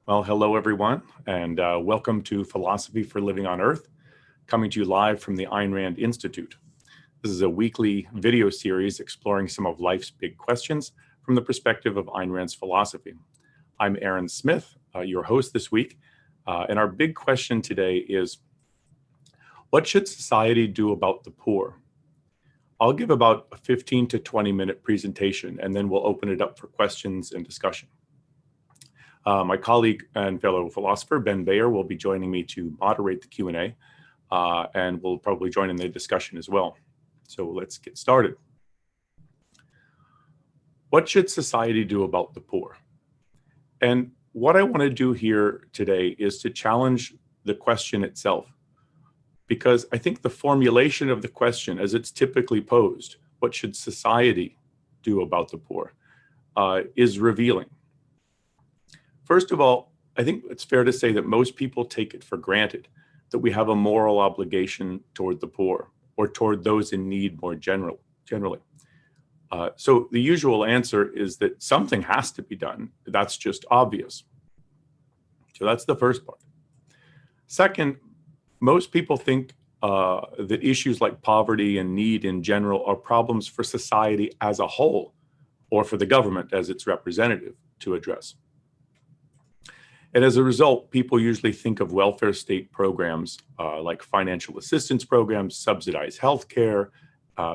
Well, hello everyone, and welcome to Philosophy for Living on Earth, coming to you live from the Ayn Rand Institute. This is a weekly video series exploring some of life's big questions from the perspective of Ayn Rand's philosophy. I'm Aaron Smith, your host this week, and our big question today is, what should society do about the poor? I'll give about a 15 to 20 minute presentation, and then we'll open it up for questions and discussion. My colleague and fellow philosopher, Ben Bayer, will be joining me to moderate the Q&A, and will probably join in the discussion as well. So let's get started. What should society do about the poor? And what I want to do here today is to challenge the question itself, because I think the formulation of the question as it's typically posed, what should society do about the poor, is revealing. First of all, I think it's fair to say that most people take it for granted that we have a moral obligation toward the poor or toward those in need more generally. So the usual answer is that something has to be done. That's just obvious. So that's the first part. Second, most people think that issues like poverty and need in general are problems for society as a whole, or for the government as its representative to address. And as a result, people usually think of welfare state programs like financial assistance programs, subsidized healthcare,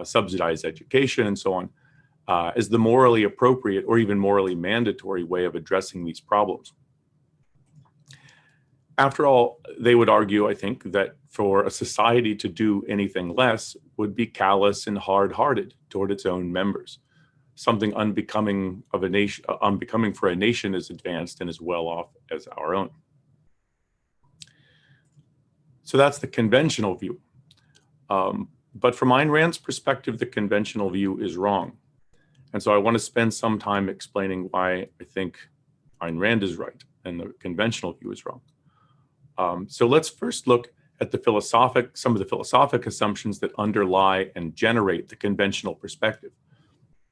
subsidized education, and so on, as the morally appropriate or even morally mandatory way of addressing these problems. After all, they would argue, I think, that for a society to do anything less would be callous and hard-hearted toward its own members, something unbecoming of a nation, unbecoming for a nation as advanced and as well off as our own. So that's the conventional view. But from Ayn Rand's perspective, the conventional view is wrong. And so I want to spend some time explaining why I think Ayn Rand is right and the conventional view is wrong. So let's first look at some of the philosophic assumptions that underlie and generate the conventional perspective,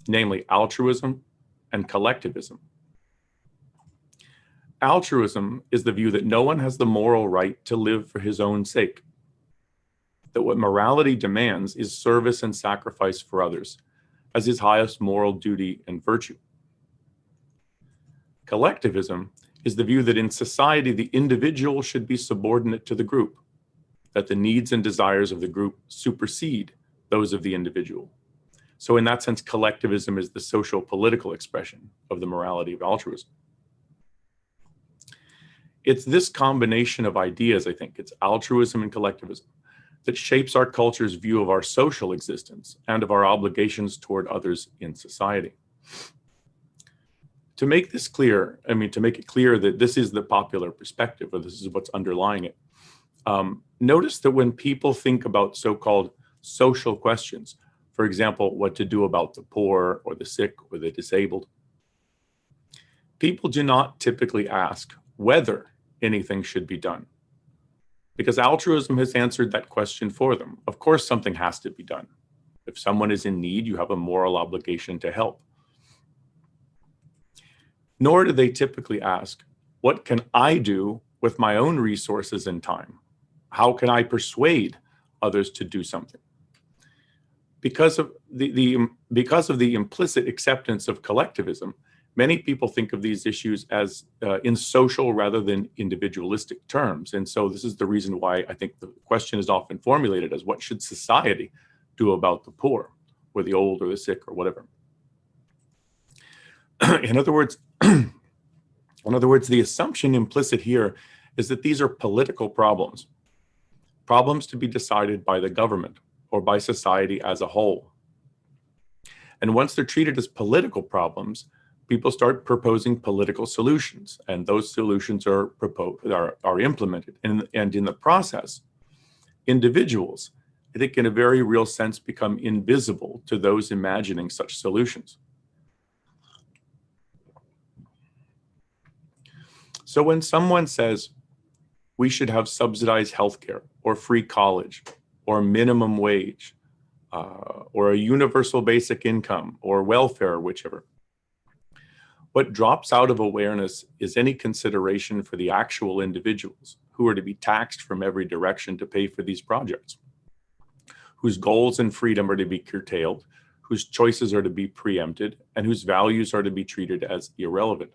namely altruism and collectivism. Altruism is the view that no one has the moral right to live for his own sake, that what morality demands is service and sacrifice for others as his highest moral duty and virtue. Collectivism is the view that in society the individual should be subordinate to the group, that the needs and desires of the group supersede those of the individual. So in that sense, collectivism is the social political expression of the morality of altruism. It's this combination of ideas, I think, it's altruism and collectivism, that shapes our culture's view of our social existence and of our obligations toward others in society. To make this clear, to make it clear that this is the popular perspective, or this is what's underlying it, notice that when people think about so-called social questions, for example, what to do about the poor or the sick or the disabled, people do not typically ask whether anything should be done, because altruism has answered that question for them. Of course, something has to be done. If someone is in need, you have a moral obligation to help. Nor do they typically ask, what can I do with my own resources and time? How can I persuade others to do something? Because of the implicit acceptance of collectivism, many people think of these issues as in social rather than individualistic terms. And so this is the reason why I think the question is often formulated as, what should society do about the poor or the old or the sick or whatever? In other words, the assumption implicit here is that these are political problems to be decided by the government or by society as a whole. And once they're treated as political problems, people start proposing political solutions, and those solutions are implemented. And in the process, individuals, I think in a very real sense, become invisible to those imagining such solutions. So when someone says we should have subsidized healthcare or free college or minimum wage or a universal basic income or welfare, whichever, What drops out of awareness is any consideration for the actual individuals who are to be taxed from every direction to pay for these projects, whose goals and freedom are to be curtailed, whose choices are to be preempted, and whose values are to be treated as irrelevant.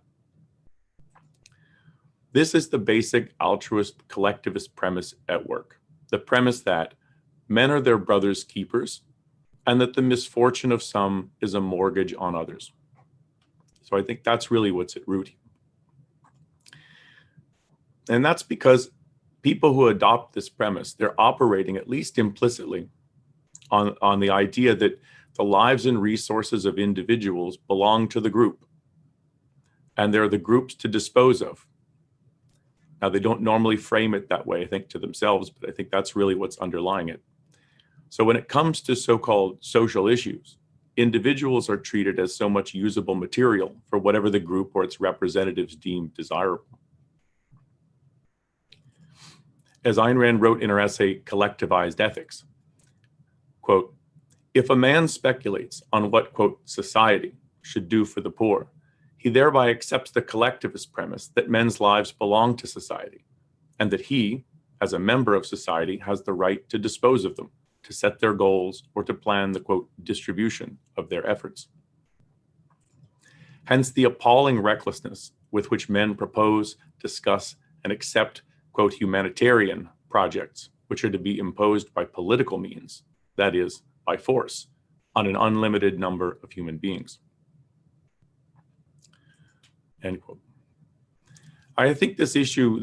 This is the basic altruist collectivist premise at work. The premise that men are their brother's keepers and that the misfortune of some is a mortgage on others. So I think that's really what's at root. And that's because people who adopt this premise, they're operating at least implicitly on the idea that the lives and resources of individuals belong to the group, and they're the group's to dispose of. Now, they don't normally frame it that way, I think, to themselves, but I think that's really what's underlying it. So when it comes to so-called social issues, individuals are treated as so much usable material for whatever the group or its representatives deem desirable. As Ayn Rand wrote in her essay, Collectivized Ethics, quote, if a man speculates on what, quote, society should do for the poor, he thereby accepts the collectivist premise that men's lives belong to society, and that he, as a member of society, has the right to dispose of them, to set their goals, or to plan the, quote, distribution of their efforts. Hence the appalling recklessness with which men propose, discuss, and accept, quote, humanitarian projects, which are to be imposed by political means, that is, by force, on an unlimited number of human beings. End quote. I think this issue,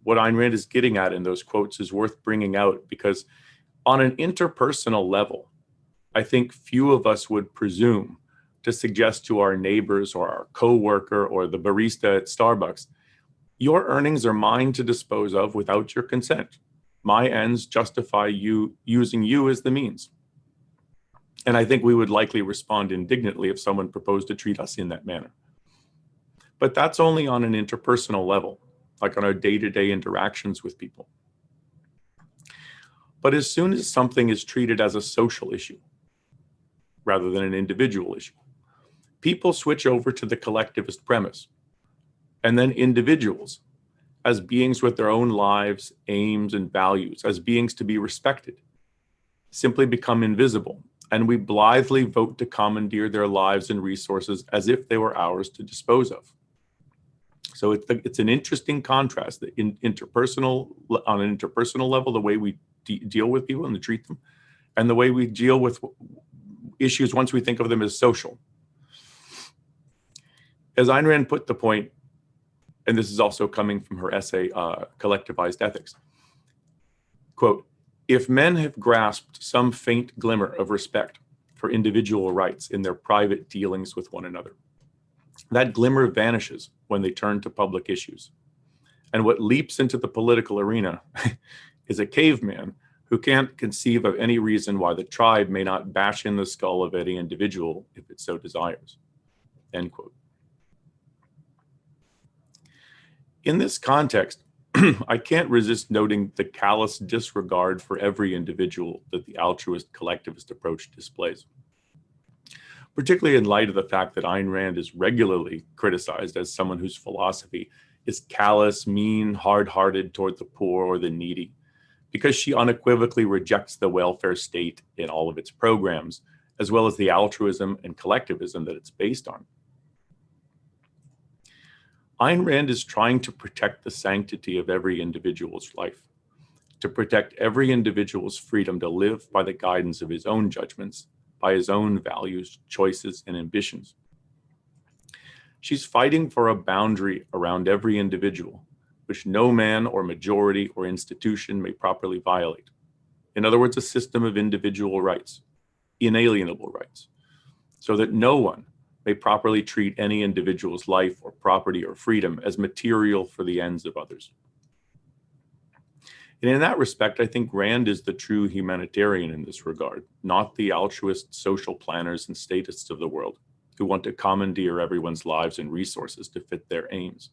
what Ayn Rand is getting at in those quotes is worth bringing out, because on an interpersonal level, I think few of us would presume to suggest to our neighbors or our coworker or the barista at Starbucks, your earnings are mine to dispose of without your consent. My ends justify you using you as the means. And I think we would likely respond indignantly if someone proposed to treat us in that manner. But that's only on an interpersonal level, like on our day-to-day interactions with people. But as soon as something is treated as a social issue, rather than an individual issue, people switch over to the collectivist premise. And then individuals, as beings with their own lives, aims, and values, as beings to be respected, simply become invisible, and we blithely vote to commandeer their lives and resources as if they were ours to dispose of. So it's an interesting contrast that on an interpersonal level, the way we deal with people and treat them, and the way we deal with issues once we think of them as social. As Ayn Rand put the point, and this is also coming from her essay, Collectivized Ethics, quote, if men have grasped some faint glimmer of respect for individual rights in their private dealings with one another, that glimmer vanishes when they turn to public issues. And what leaps into the political arena is a caveman who can't conceive of any reason why the tribe may not bash in the skull of any individual if it so desires. End quote. In this context, I can't resist noting the callous disregard for every individual that the altruist collectivist approach displays, particularly in light of the fact that Ayn Rand is regularly criticized as someone whose philosophy is callous, mean, hard-hearted toward the poor or the needy, because she unequivocally rejects the welfare state in all of its programs, as well as the altruism and collectivism that it's based on. Ayn Rand is trying to protect the sanctity of every individual's life, to protect every individual's freedom to live by the guidance of his own judgments, by his own values, choices, and ambitions. She's fighting for a boundary around every individual, which no man or majority or institution may properly violate. In other words, a system of individual rights, inalienable rights, so that no one may properly treat any individual's life or property or freedom as material for the ends of others. And in that respect, I think Rand is the true humanitarian in this regard, not the altruist social planners and statists of the world who want to commandeer everyone's lives and resources to fit their aims.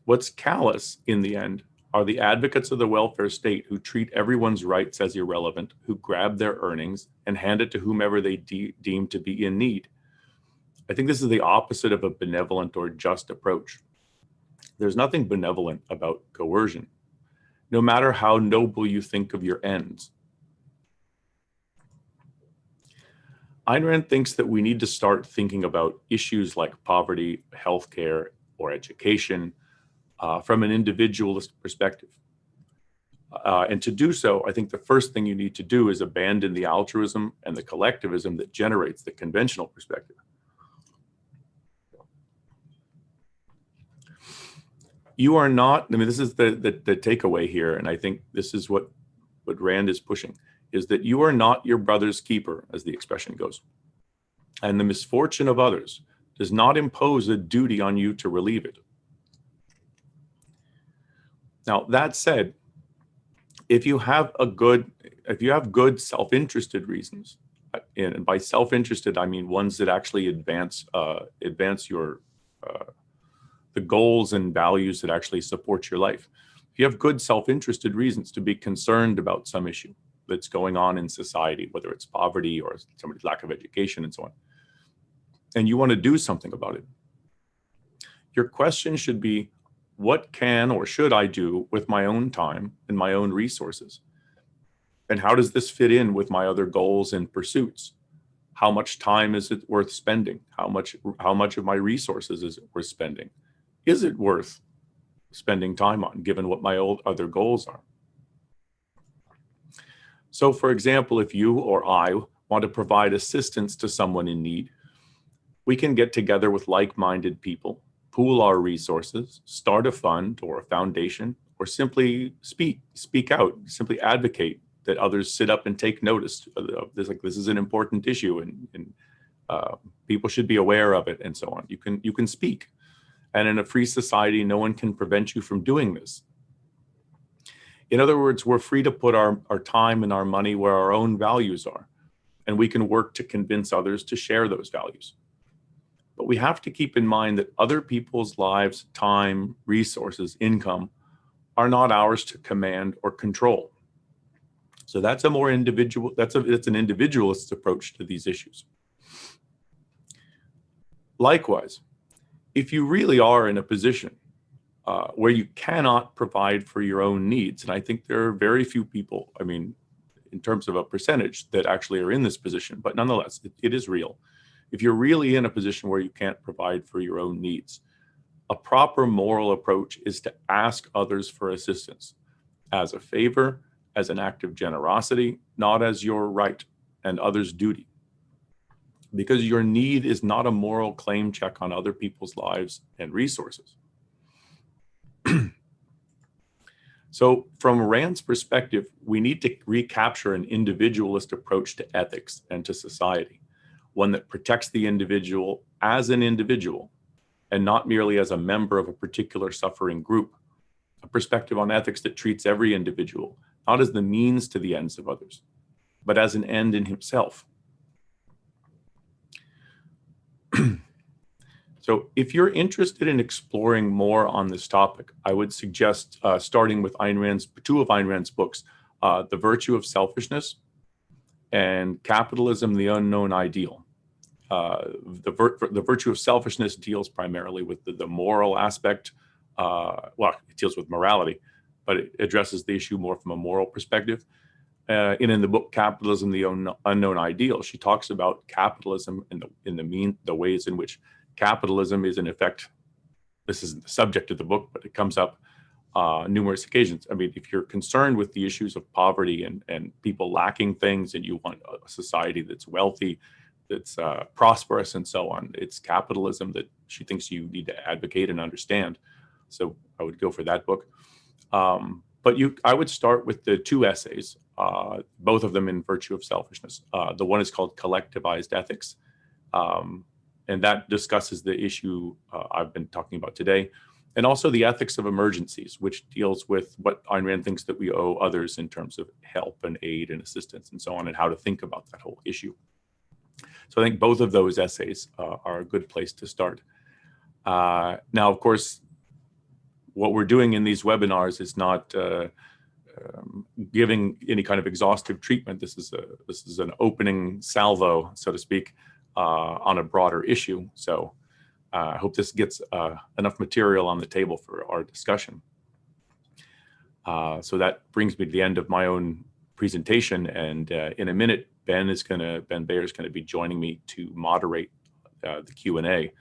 What's callous, in the end, are the advocates of the welfare state who treat everyone's rights as irrelevant, who grab their earnings and hand it to whomever they deem to be in need, I think this is the opposite of a benevolent or just approach. There's nothing benevolent about coercion, no matter how noble you think of your ends. Ayn Rand thinks that we need to start thinking about issues like poverty, healthcare, or education from an individualist perspective. And to do so, I think the first thing you need to do is abandon the altruism and the collectivism that generates the conventional perspective. You are not, I mean, this is the takeaway here, and I think this is what Rand is pushing, is that you are not your brother's keeper, as the expression goes. And the misfortune of others does not impose a duty on you to relieve it. Now, that said, if you have good self-interested reasons, and by self-interested I mean ones that actually advance your the goals and values that actually support your life. If you have good self-interested reasons to be concerned about some issue that's going on in society, whether it's poverty or somebody's lack of education and so on, and you want to do something about it, your question should be, what can or should I do with my own time and my own resources? And how does this fit in with my other goals and pursuits? How much time is it worth spending? How much of my resources is it worth spending? Is it worth spending time on, given what my other goals are? So, for example, if you or I want to provide assistance to someone in need, we can get together with like-minded people, pool our resources, start a fund or a foundation, or simply speak out, simply advocate that others sit up and take notice of this. Like, this is an important issue, and people should be aware of it, and so on. You can speak. And in a free society, no one can prevent you from doing this. In other words, we're free to put our time and our money where our own values are, and we can work to convince others to share those values. But we have to keep in mind that other people's lives, time, resources, income are not ours to command or control. So that's it's an individualist approach to these issues. Likewise, if you really are in a position where you cannot provide for your own needs, and I think there are very few people, I mean, in terms of a percentage, that actually are in this position, but nonetheless, it is real. If you're really in a position where you can't provide for your own needs, a proper moral approach is to ask others for assistance as a favor, as an act of generosity, not as your right and others' duty. Because your need is not a moral claim check on other people's lives and resources. So from Rand's perspective, we need to recapture an individualist approach to ethics and to society, one that protects the individual as an individual and not merely as a member of a particular suffering group, a perspective on ethics that treats every individual not as the means to the ends of others, but as an end in himself. So if you're interested in exploring more on this topic, I would suggest starting with two of Ayn Rand's books, The Virtue of Selfishness and Capitalism, the Unknown Ideal. The Virtue of Selfishness deals primarily with the moral aspect. Well, it deals with morality, but it addresses the issue more from a moral perspective. In the book Capitalism, the Unknown Ideal, she talks about capitalism and the ways in which capitalism is in effect. This isn't the subject of the book, but it comes up numerous occasions. I mean, if you're concerned with the issues of poverty and people lacking things, and you want a society that's wealthy, that's prosperous, and so on, it's capitalism that she thinks you need to advocate and understand. So I would go for that book. But I would start with the two essays, both of them in Virtue of Selfishness. The one is called Collectivized Ethics, and that discusses the issue I've been talking about today, and also the ethics of emergencies, which deals with what Ayn Rand thinks that we owe others in terms of help and aid and assistance and so on, and how to think about that whole issue. So I think both of those essays are a good place to start. Now, of course, what we're doing in these webinars is not giving any kind of exhaustive treatment. This is an opening salvo, so to speak. on a broader issue. So I hope this gets enough material on the table for our discussion. So that brings me to the end of my own presentation, and in a minute, Ben Bayer is going to be joining me to moderate the Q&A.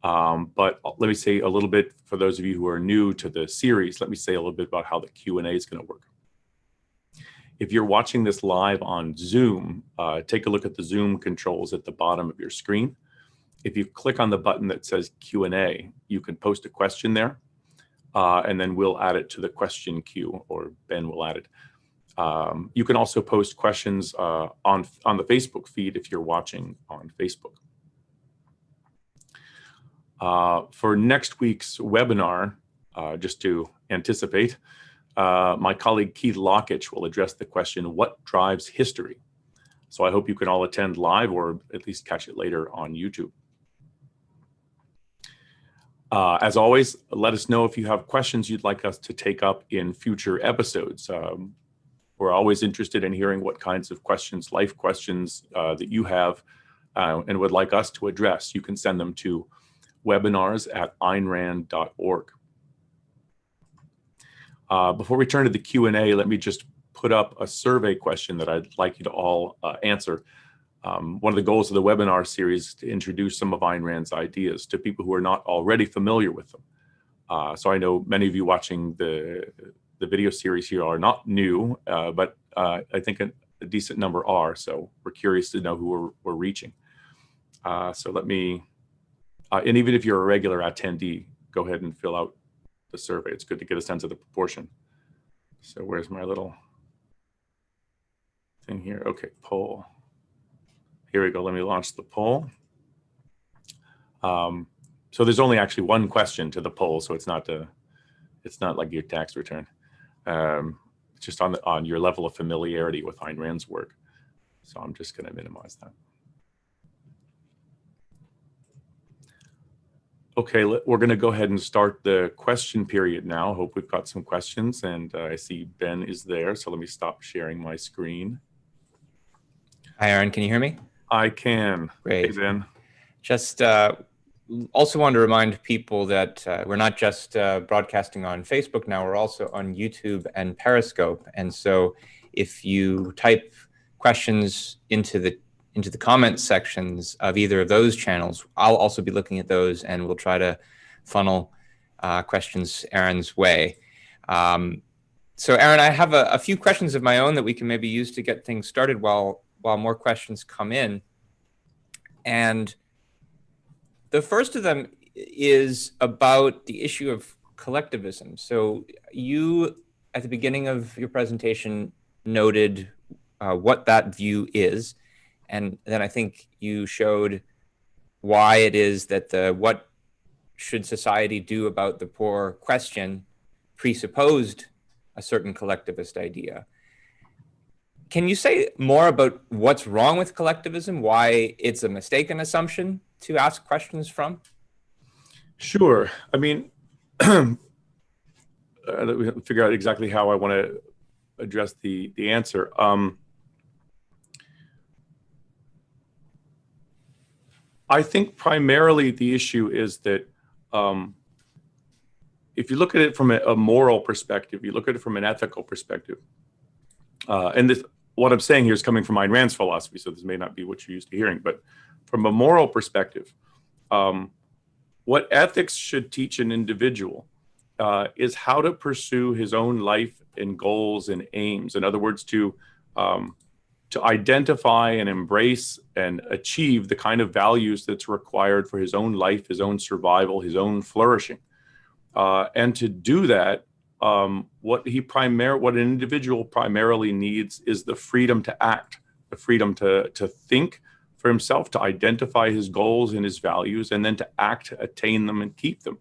But let me say a little bit, for those of you who are new to the series, let me say a little bit about how the Q&A is going to work. If you're watching this live on Zoom, take a look at the Zoom controls at the bottom of your screen. If you click on the button that says Q&A, you can post a question there, and then we'll add it to the question queue, or Ben will add it. You can also post questions on the Facebook feed if you're watching on Facebook. For next week's webinar, just to anticipate, my colleague Keith Lockitch will address the question, what drives history? So I hope you can all attend live, or at least catch it later on YouTube. As always, let us know if you have questions you'd like us to take up in future episodes. We're always interested in hearing what kinds of questions, life questions, that you have and would like us to address. You can send them to webinars@aynrand.org. Before we turn to the Q&A, let me just put up a survey question that I'd like you to all answer. One of the goals of the webinar series is to introduce some of Ayn Rand's ideas to people who are not already familiar with them. So I know many of you watching the video series here are not new, but I think a decent number are. So we're curious to know who we're reaching. So let me, and even if you're a regular attendee, go ahead and fill out the survey. It's good to get a sense of the proportion. So where's my little thing here? Okay, poll. Here we go. Let me launch the poll. So there's only actually one question to the poll, so it's not like your tax return. It's just on your level of familiarity with Ayn Rand's work. So I'm just going to minimize that. Okay, we're going to go ahead and start the question period now. Hope we've got some questions, and I see Ben is there. So let me stop sharing my screen. Hi, Aaron. Can you hear me? I can. Great. Hey, Ben. Just also wanted to remind people that we're not just broadcasting on Facebook now, we're also on YouTube and Periscope. And so if you type questions into the comment sections of either of those channels, I'll also be looking at those, and we'll try to funnel questions Aaron's way. So Aaron, I have a few questions of my own that we can maybe use to get things started while more questions come in. And the first of them is about the issue of collectivism. So you, at the beginning of your presentation, noted what that view is. And then I think you showed why it is that the what should society do about the poor question presupposed a certain collectivist idea. Can you say more about what's wrong with collectivism, why it's a mistaken assumption to ask questions from? Sure. I mean, let me figure out exactly how I want to address the answer. I think primarily the issue is that if you look at it from a moral perspective, you look at it from an ethical perspective, and what I'm saying here is coming from Ayn Rand's philosophy, so this may not be what you're used to hearing, but from a moral perspective, what ethics should teach an individual is how to pursue his own life and goals and aims. In other words, to identify and embrace and achieve the kind of values that's required for his own life, his own survival, his own flourishing. And to do that, what an individual primarily needs is the freedom to act, the freedom to think for himself, to identify his goals and his values, and then to act to attain them and keep them.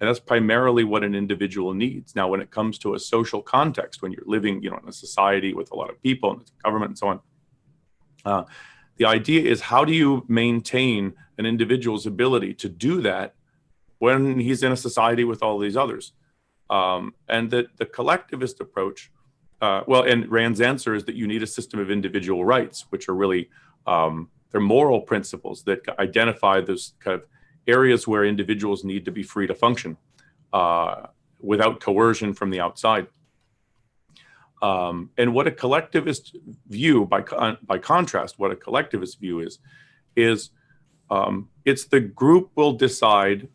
And that's primarily what an individual needs. Now, when it comes to a social context, when you're living, in a society with a lot of people and government and so on, the idea is, how do you maintain an individual's ability to do that when he's in a society with all these others? And that the collectivist approach, and Rand's answer is that you need a system of individual rights, which are really they're moral principles that identify those kind of areas where individuals need to be free to function without coercion from the outside. And what a collectivist view, by contrast, what a collectivist view is it's the group will decide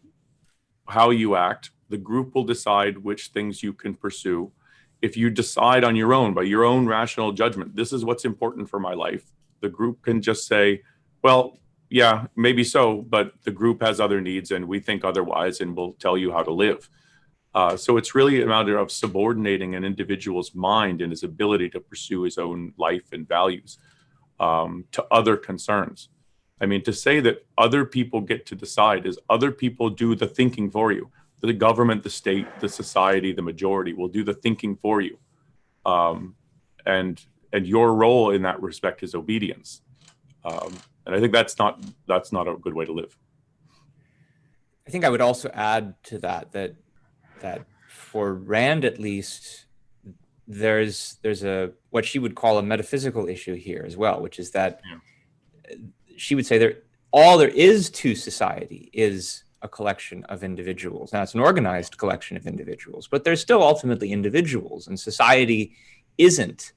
how you act. The group will decide which things you can pursue. If you decide on your own, by your own rational judgment, this is what's important for my life, the group can just say, well, yeah, maybe so, but the group has other needs and we think otherwise, and we'll tell you how to live. So it's really a matter of subordinating an individual's mind and his ability to pursue his own life and values to other concerns. I mean, to say that other people get to decide is other people do the thinking for you. The government, the state, the society, the majority will do the thinking for you. And your role in that respect is obedience. And I think that's not a good way to live. I think I would also add to that for Rand, at least, there's a what she would call a metaphysical issue here as well, which is that she would say all there is to society is a collection of individuals. Now, it's an organized collection of individuals, but they're still ultimately individuals, and society isn't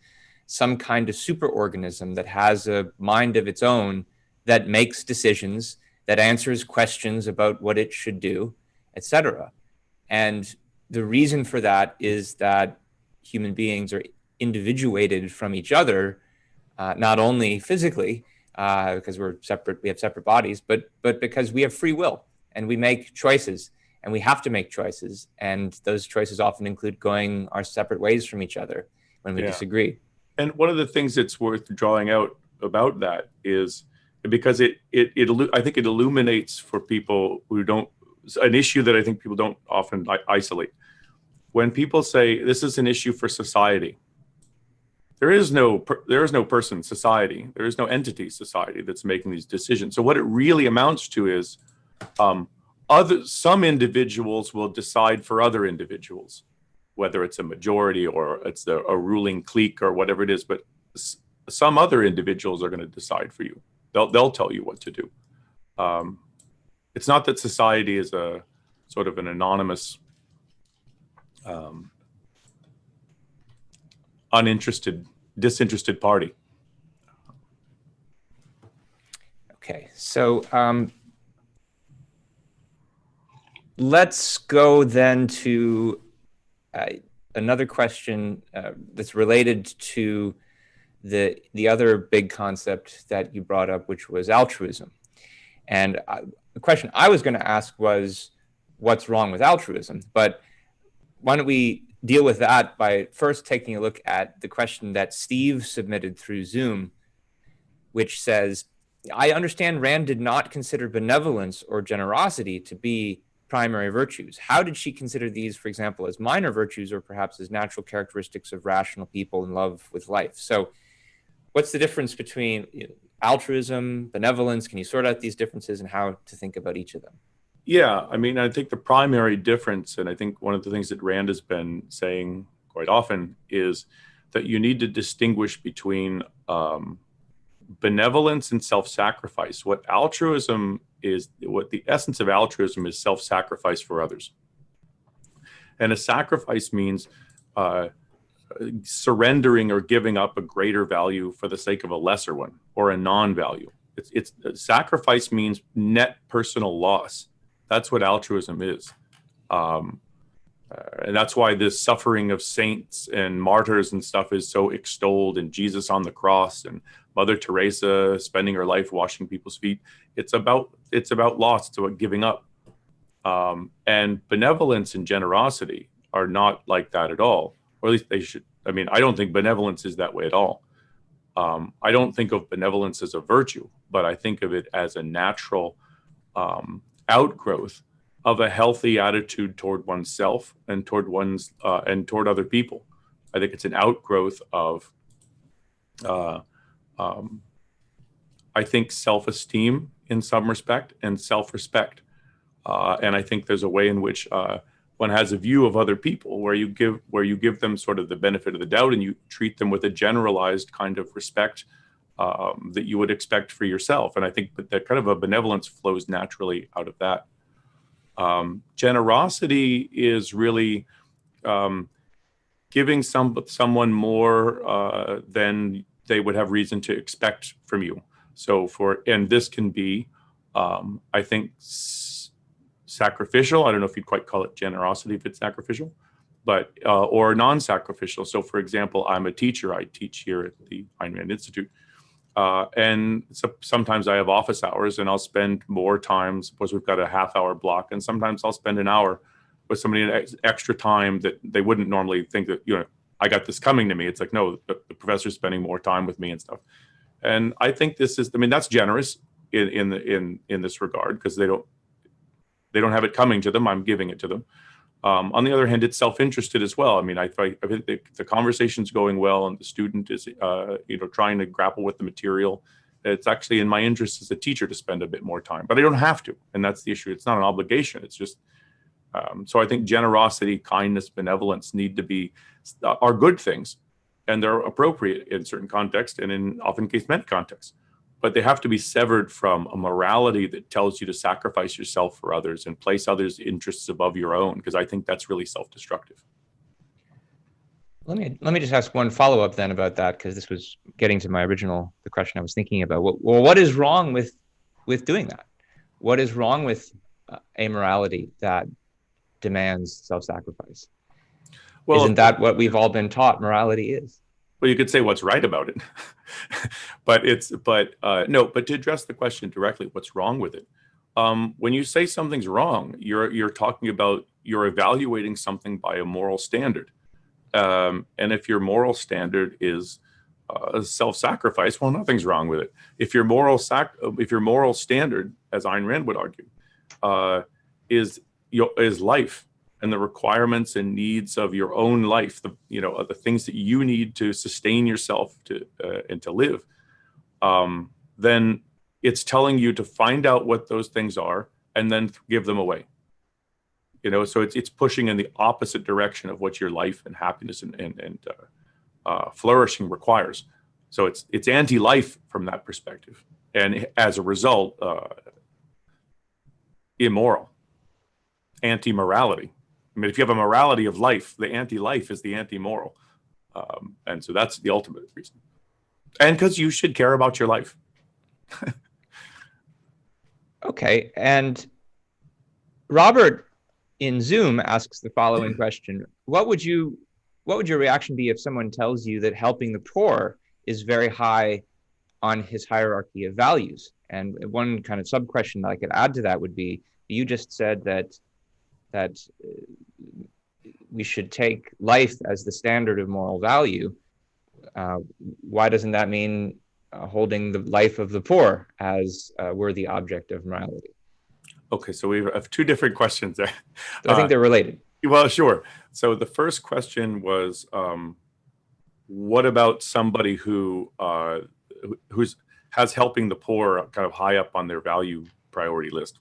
some kind of superorganism that has a mind of its own that makes decisions, that answers questions about what it should do, etc. And the reason for that is that human beings are individuated from each other, not only physically, because we're separate, we have separate bodies, but because we have free will and we make choices, and we have to make choices. And those choices often include going our separate ways from each other when we disagree. And one of the things that's worth drawing out about that is because I think it illuminates for people who don't, an issue that I think people don't often isolate. When people say this is an issue for society, there is no person, society. There is no entity, society, that's making these decisions. So what it really amounts to is some individuals will decide for other individuals, whether it's a majority or it's a ruling clique or whatever it is. But some other individuals are going to decide for you. They'll tell you what to do. It's not that society is a sort of an anonymous, disinterested party. Okay, so let's go then to another question that's related to the other big concept that you brought up, which was altruism. And the question I was going to ask was, what's wrong with altruism? But why don't we deal with that by first taking a look at the question that Steve submitted through Zoom, which says, I understand Rand did not consider benevolence or generosity to be primary virtues. How did she consider these, for example, as minor virtues or perhaps as natural characteristics of rational people in love with life? So what's the difference between altruism, benevolence? Can you sort out these differences and how to think about each of them? Yeah, I mean, I think the primary difference, and I think one of the things that Rand has been saying quite often, is that you need to distinguish between benevolence and self-sacrifice. What the essence of altruism is self-sacrifice for others. And a sacrifice means surrendering or giving up a greater value for the sake of a lesser one or a non-value. Sacrifice means net personal loss. That's what altruism is. And that's why this suffering of saints and martyrs and stuff is so extolled, and Jesus on the cross and Mother Teresa spending her life washing people's feet. It's about loss. It's about giving up. And benevolence and generosity are not like that at all. Or at least they should. I mean, I don't think benevolence is that way at all. I don't think of benevolence as a virtue, but I think of it as a natural outgrowth of a healthy attitude toward oneself and toward other people. I think it's an outgrowth of, I think, self-esteem in some respect and self-respect. And I think there's a way in which one has a view of other people where you give them sort of the benefit of the doubt, and you treat them with a generalized kind of respect that you would expect for yourself. And I think that kind of a benevolence flows naturally out of that. Generosity is really giving someone more than they would have reason to expect from you. So and this can be, I think, sacrificial. I don't know if you'd quite call it generosity if it's sacrificial, but or non-sacrificial. So, for example, I'm a teacher. I teach here at the Ayn Rand Institute. And so sometimes I have office hours and I'll spend more time. Suppose we've got a half-hour block, and sometimes I'll spend an hour with somebody extra time that they wouldn't normally think that, I got this coming to me. It's like, no, the professor's spending more time with me and stuff. And I think that's generous in this regard, because they don't have it coming to them. I'm giving it to them. On the other hand, it's self-interested as well. I mean, I think the conversation's going well and the student is, trying to grapple with the material. It's actually in my interest as a teacher to spend a bit more time, but I don't have to. And that's the issue. It's not an obligation. It's just, so I think generosity, kindness, benevolence are good things, and they're appropriate in certain contexts and in often case many contexts. But they have to be severed from a morality that tells you to sacrifice yourself for others and place others' interests above your own, because I think that's really self-destructive. Let me just ask one follow-up then about that, because this was getting to the question I was thinking about. Well, what is wrong with doing that? What is wrong with a morality that demands self-sacrifice? Well, isn't that what we've all been taught morality is? Well, you could say what's right about it, but to address the question directly, what's wrong with it? When you say something's wrong, you're talking about, you're evaluating something by a moral standard. And if your moral standard is self-sacrifice, well, nothing's wrong with it. If your moral standard, as Ayn Rand would argue, is life, and the requirements and needs of your own life, the things that you need to sustain yourself and to live, then it's telling you to find out what those things are and then give them away. So it's pushing in the opposite direction of what your life and happiness and flourishing requires. So it's anti-life from that perspective, and as a result, immoral, anti-morality. I mean, if you have a morality of life, the anti-life is the anti-moral. And so that's the ultimate reason. And because you should care about your life. Okay. And Robert in Zoom asks the following question. What would your reaction be if someone tells you that helping the poor is very high on his hierarchy of values? And one kind of sub-question that I could add to that would be, you just said that we should take life as the standard of moral value. Why doesn't that mean holding the life of the poor as a worthy object of morality? Okay, so we have two different questions there. I think they're related. Well, sure. So the first question was, what about somebody who has helping the poor kind of high up on their value priority list?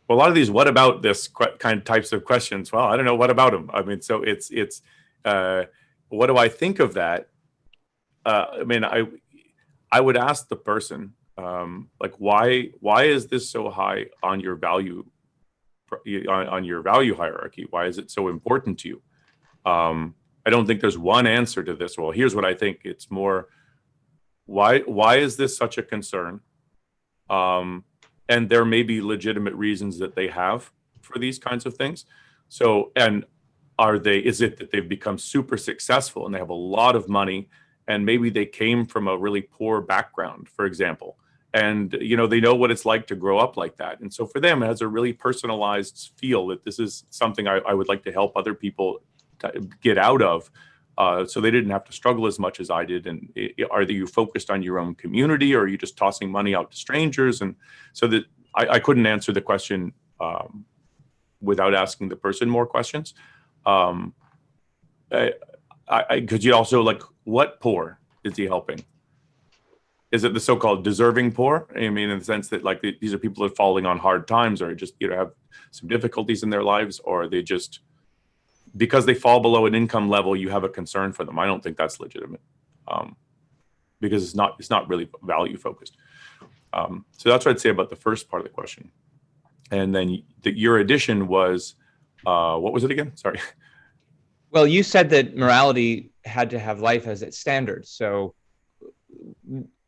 Well, a lot of these "what about this" kind of types of questions, well, I don't know, what about them? I mean, so it's what do I think of that? I mean, I would ask the person, like, why is this so high on your value hierarchy? Why is it so important to you? I don't think there's one answer to this. Well, here's what I think. It's more, why is this such a concern? And there may be legitimate reasons that they have for these kinds of things. So, and is it that they've become super successful and they have a lot of money, and maybe they came from a really poor background, for example, and they know what it's like to grow up like that. And so for them, it has a really personalized feel that this is something I would like to help other people get out of, so they didn't have to struggle as much as I did. And are you focused on your own community, or are you just tossing money out to strangers? And so that I couldn't answer the question without asking the person more questions. Could you also, like, what poor is he helping? Is it the so-called deserving poor? I mean, in the sense that, like, these are people that are falling on hard times, or just have some difficulties in their lives, or are they just, because they fall below an income level, you have a concern for them? I don't think that's legitimate. because it's not really value focused. So that's what I'd say about the first part of the question. And then your addition was, what was it again? Sorry. Well, you said that morality had to have life as its standard. So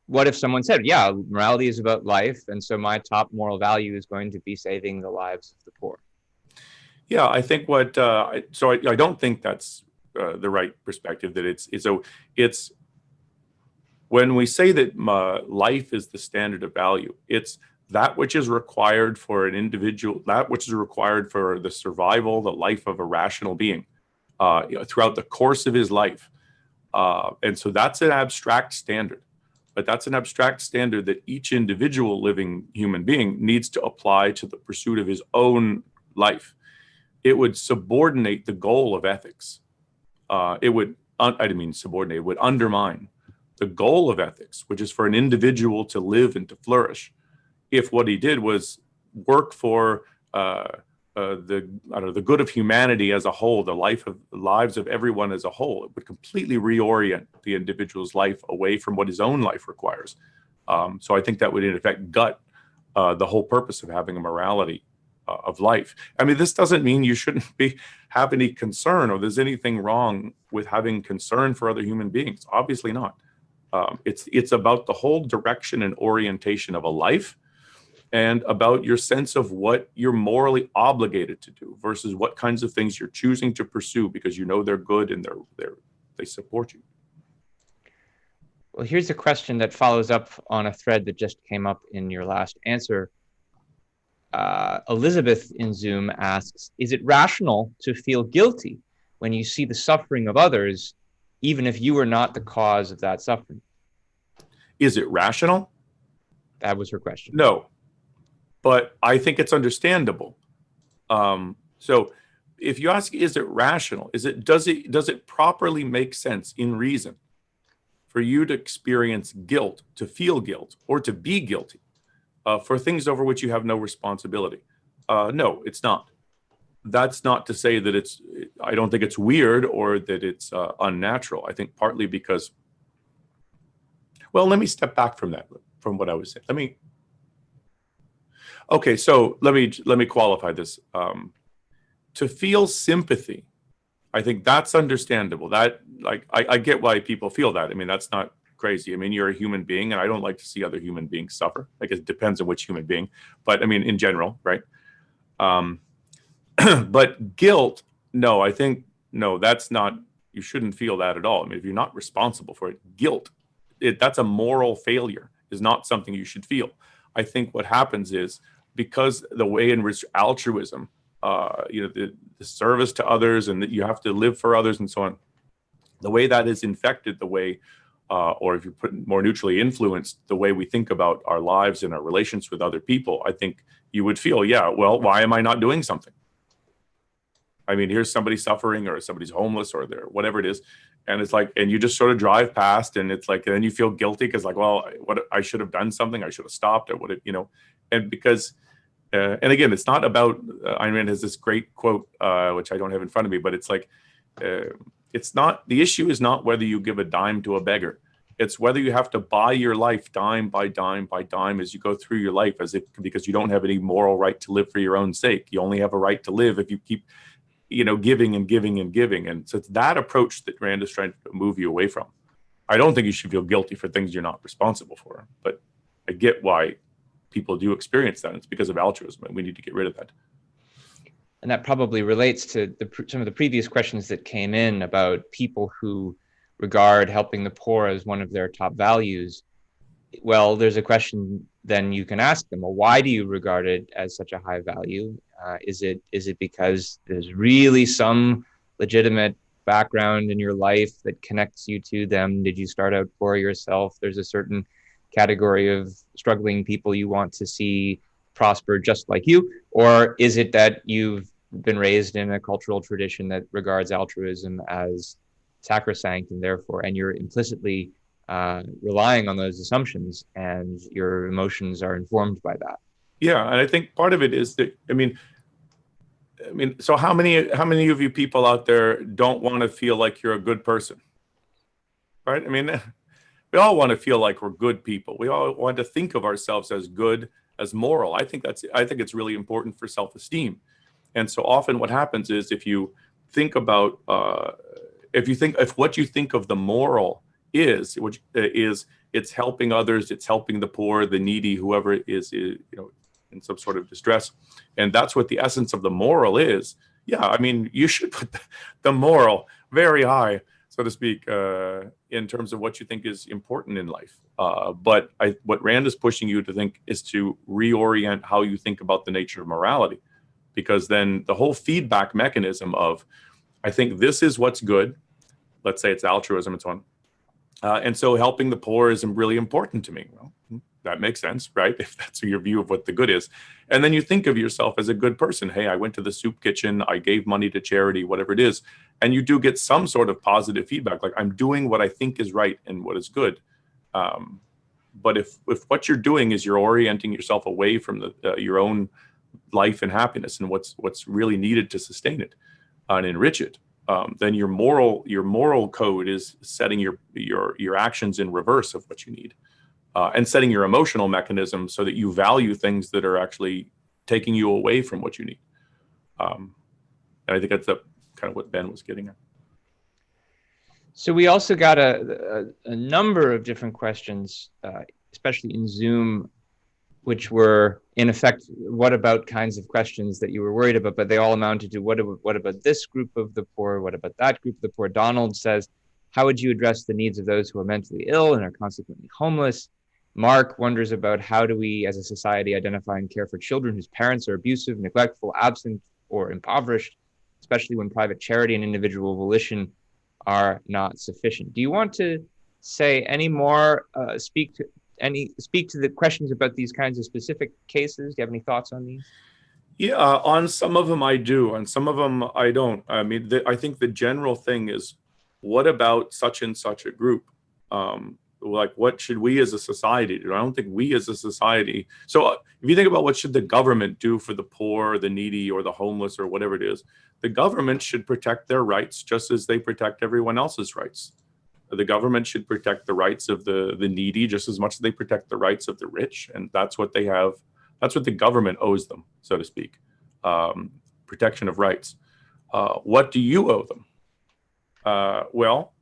what if someone said, yeah, morality is about life, and so my top moral value is going to be saving the lives of the poor? Yeah, I think I don't think that's the right perspective. That it's when we say that life is the standard of value, it's that which is required for an individual, that which is required for the survival, the life of a rational being throughout the course of his life. And so that's an abstract standard, but that's an abstract standard that each individual living human being needs to apply to the pursuit of his own life. It would subordinate the goal of ethics. I didn't mean subordinate, it would undermine the goal of ethics, which is for an individual to live and to flourish. If what he did was work for the good of humanity as a whole, the lives of everyone as a whole, it would completely reorient the individual's life away from what his own life requires. So I think that would in effect gut the whole purpose of having a morality of life. I mean, this doesn't mean you shouldn't have any concern or there's anything wrong with having concern for other human beings. Obviously not. It's about the whole direction and orientation of a life, and about your sense of what you're morally obligated to do versus what kinds of things you're choosing to pursue because you know they're good and they support you. Well, here's a question that follows up on a thread that just came up in your last answer. Elizabeth in Zoom asks, is it rational to feel guilty when you see the suffering of others, even if you were not the cause of that suffering? Is it rational? That was her question. No, but I think it's understandable. So if you ask, is it rational? Does it properly make sense in reason for you to experience guilt, to feel guilt, or to be guilty for things over which you have no responsibility? No, it's not. That's not to say that I don't think it's weird or that it's unnatural. I think partly because, well, let me step back from what I was saying. Okay, so let me qualify this. To feel sympathy, I think that's understandable. That, like, I get why people feel that. I mean, that's not crazy. I mean, you're a human being, and I don't like to see other human beings suffer. Like, it depends on which human being, but I mean, in general, right? But guilt, no, I think, no, that's not, you shouldn't feel that at all. I mean, if you're not responsible for it, guilt, that's a moral failure, is not something you should feel. I think what happens is, because the way in which altruism, the service to others and that you have to live for others and so on, the way that is infected the way, or if you put it more neutrally, influenced the way we think about our lives and our relations with other people, I think you would feel, yeah, well, why am I not doing something? I mean, here's somebody suffering, or somebody's homeless, or whatever it is. And it's like, and you just sort of drive past, and it's like, and then you feel guilty because, like, well, what, I should have done something, I should have stopped, or what, and because, and again, it's not about, Ayn Rand has this great quote, which I don't have in front of me, but it's like, it's not, the issue is not whether you give a dime to a beggar. It's whether you have to buy your life dime by dime by dime as you go through your life, because you don't have any moral right to live for your own sake. You only have a right to live if you keep, giving and giving and giving. And so it's that approach that Rand is trying to move you away from. I don't think you should feel guilty for things you're not responsible for, but I get why people do experience that. It's because of altruism, and we need to get rid of that. And that probably relates to some of the previous questions that came in about people who regard helping the poor as one of their top values. Well, there's a question then you can ask them, well, why do you regard it as such a high value? Is it because there's really some legitimate background in your life that connects you to them? Did you start out poor yourself? There's a certain category of struggling people you want to see prosper just like you? Or is it that you've been raised in a cultural tradition that regards altruism as sacrosanct, and therefore, and you're implicitly relying on those assumptions, and your emotions are informed by that? Yeah, and I think part of it is that, I mean, so how many of you people out there don't want to feel like you're a good person? right? I mean, we all want to feel like we're good people. We all want to think of ourselves as good, as moral. I think it's really important for self-esteem. And so often what happens is if you think about, if what you think of the moral is, which is it's helping others, it's helping the poor, the needy, whoever is in some sort of distress, and that's what the essence of the moral is. Yeah, I mean, you should put the moral very high, so to speak, in terms of what you think is important in life. But what Rand is pushing you to think is to reorient how you think about the nature of morality, because then the whole feedback mechanism of, I think this is what's good. Let's say it's altruism and so on. And so helping the poor is really important to me. Well, that makes sense, right? If that's your view of what the good is. And then you think of yourself as a good person. Hey, I went to the soup kitchen, I gave money to charity, whatever it is. And you do get some sort of positive feedback, like I'm doing what I think is right and what is good. But if what you're doing is you're orienting yourself away from your own life and happiness and what's really needed to sustain it and enrich it, then your moral code is setting your actions in reverse of what you need, and setting your emotional mechanism so that you value things that are actually taking you away from what you need. And I think that's kind of what Ben was getting at. So we also got a number of different questions, especially in Zoom, which were, in effect, what about kinds of questions that you were worried about, but they all amounted to what about this group of the poor? What about that group of the poor? Donald says, how would you address the needs of those who are mentally ill and are consequently homeless? Mark wonders about how do we as a society identify and care for children whose parents are abusive, neglectful, absent, or impoverished, especially when private charity and individual volition are not sufficient. Do you want to say any more, speak to the questions about these kinds of specific cases? Do you have any thoughts on these? Yeah, on some of them I do, on some of them I don't. I mean, I think the general thing is, what about such and such a group? Like, what should we as a society do? I don't think we as a society. So if you think about what should the government do for the poor, the needy, or the homeless, or whatever it is, the government should protect their rights just as they protect everyone else's rights. The government should protect the rights of the needy just as much as they protect the rights of the rich. And that's what they have. That's what the government owes them, so to speak. Protection of rights. What do you owe them? Well,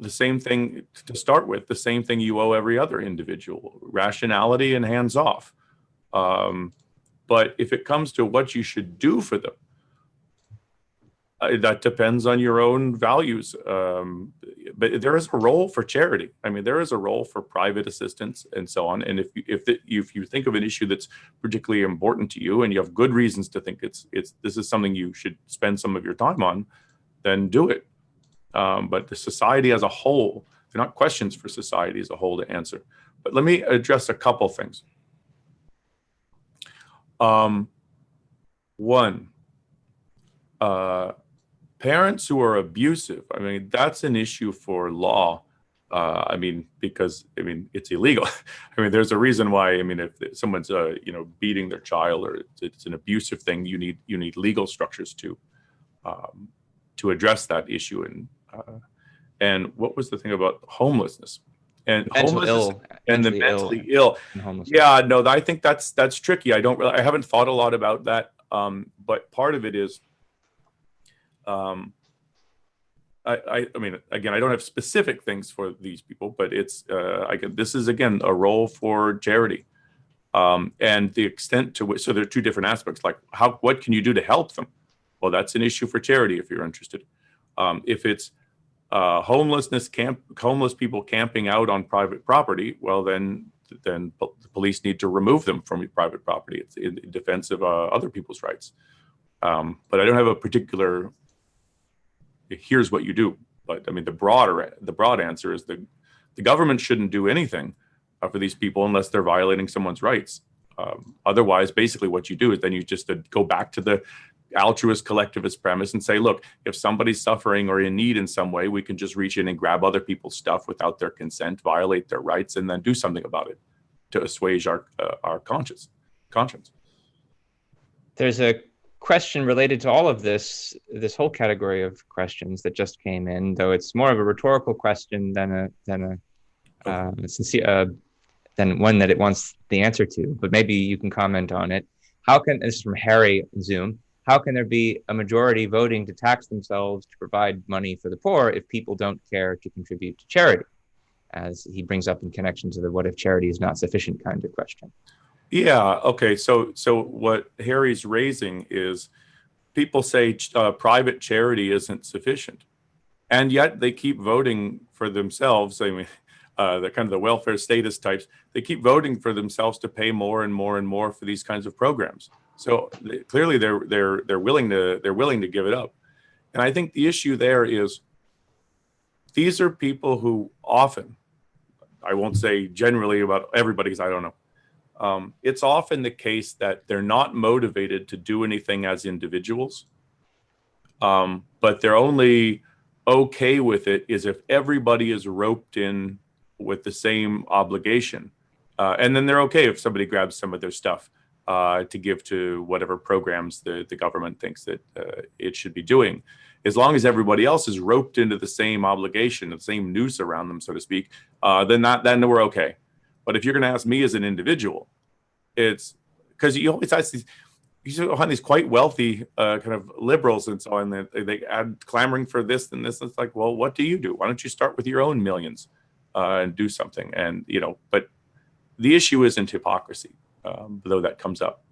the same thing to start with, the same thing you owe every other individual: rationality and hands off. But if it comes to what you should do for them, that depends on your own values. But there is a role for charity. I mean, there is a role for private assistance and so on. And if you think of an issue that's particularly important to you and you have good reasons to think this is something you should spend some of your time on, then do it. But the society as a whole, they're not questions for society as a whole to answer. But let me address a couple things. One, parents who are abusive, I mean, that's an issue for law. I mean, because, I mean, it's illegal. I mean, there's a reason why, I mean, if someone's, beating their child or it's an abusive thing, you need legal structures to address that issue. And what was the thing about homelessness? And the mentally ill. Yeah, no, I think that's tricky. I haven't thought a lot about that. But part of it is, I mean, again, I don't have specific things for these people, but it's this is again a role for charity, and the extent to which. So there are two different aspects. Like, what can you do to help them? Well, that's an issue for charity if you're interested. If it's homeless people camping out on private property, well, then the police need to remove them from your private property. It's in defense of other people's rights. But I don't have a particular. Here's what you do. But I mean, the broad answer is the government shouldn't do anything for these people unless they're violating someone's rights. Otherwise, basically, what you do is then you just go back to the altruist collectivist premise and say, look, if somebody's suffering or in need in some way, we can just reach in and grab other people's stuff without their consent, violate their rights, and then do something about it to assuage our conscience. There's a question related to all of this whole category of questions that just came in, though it's more of a rhetorical question than sincere than one that it wants the answer to. But maybe you can comment on it. This is from Harry Zoom. How can there be a majority voting to tax themselves to provide money for the poor if people don't care to contribute to charity? As he brings up in connection to the what if charity is not sufficient kind of question. Yeah. Okay. So what Harry's raising is people say private charity isn't sufficient, and yet they keep voting for themselves. I mean, the kind of the welfare status types, they keep voting for themselves to pay more and more and more for these kinds of programs. So clearly they're willing to give it up. And I think the issue there is these are people who often, I won't say generally about everybody because I don't know. It's often the case that they're not motivated to do anything as individuals, but they're only okay with it is if everybody is roped in with the same obligation. And then they're okay if somebody grabs some of their stuff to give to whatever programs the government thinks that it should be doing. As long as everybody else is roped into the same obligation, the same noose around them, so to speak, then we're okay. But if you're going to ask me as an individual, it's because you always ask these quite wealthy kind of liberals and so on. They add clamoring for this and this. It's like, well, what do you do? Why don't you start with your own millions and do something? And but the issue isn't hypocrisy, though that comes up.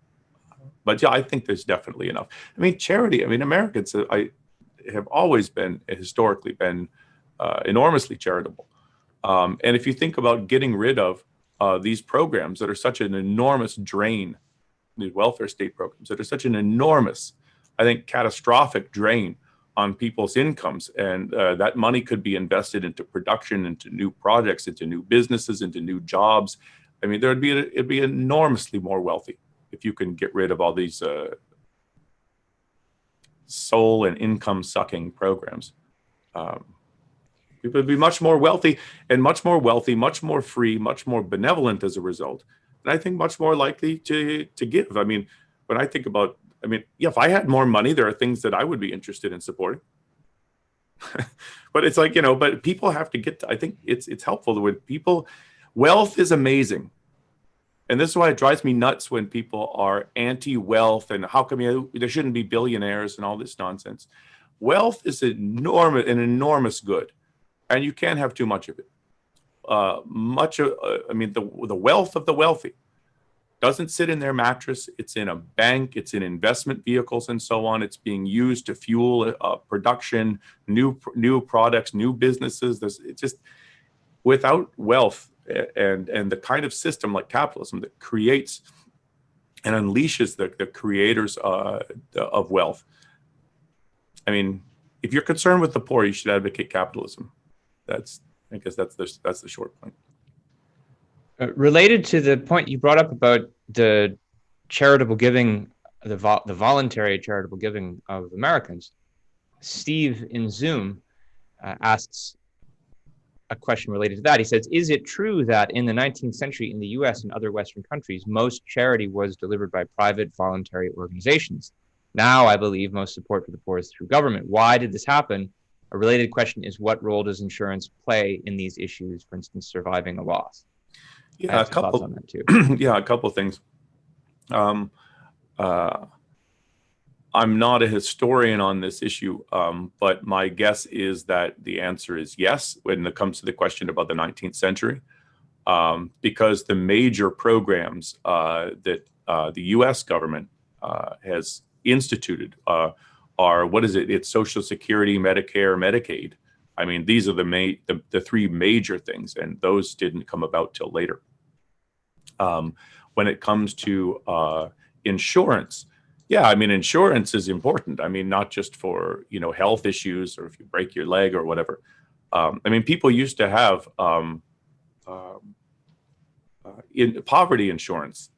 But yeah, I think there's definitely enough. I mean, charity. I mean, Americans have always historically been enormously charitable. And if you think about getting rid of these programs that are such an enormous drain, these welfare state programs that are such an enormous, I think, catastrophic drain on people's incomes, and that money could be invested into production, into new projects, into new businesses, into new jobs. I mean, it'd be enormously more wealthy if you can get rid of all these soul and income sucking programs. People would be much more wealthy, much more free, much more benevolent as a result, and I think much more likely to give. I mean, when I think about, if I had more money, there are things that I would be interested in supporting. But it's like, but people have to get I think it's helpful when people, wealth is amazing. And this is why it drives me nuts when people are anti-wealth and how come there shouldn't be billionaires and all this nonsense. Wealth is an enormous good, and you can't have too much of it. The wealth of the wealthy doesn't sit in their mattress. It's in a bank. It's in investment vehicles and so on. It's being used to fuel production, new products, new businesses. It's just without wealth and the kind of system like capitalism that creates and unleashes the creators of wealth. I mean, if you're concerned with the poor, you should advocate capitalism. I guess that's the short point. Related to the point you brought up about the charitable giving, the voluntary charitable giving of Americans, Steve in Zoom asks a question related to that. He says, is it true that in the 19th century in the US and other Western countries, most charity was delivered by private voluntary organizations? Now, I believe most support for the poor is through government. Why did this happen? A related question is, what role does insurance play in these issues, for instance, surviving a loss? Yeah, a couple on that too. Yeah, a couple of things. I'm not a historian on this issue, but my guess is that the answer is yes when it comes to the question about the 19th century, because the major programs that the U.S. government has instituted are, what is it? It's Social Security, Medicare, Medicaid. I mean, these are the three major things, and those didn't come about till later. When it comes to insurance, yeah, I mean, insurance is important. I mean, not just for, health issues or if you break your leg or whatever. I mean, people used to have in poverty insurance.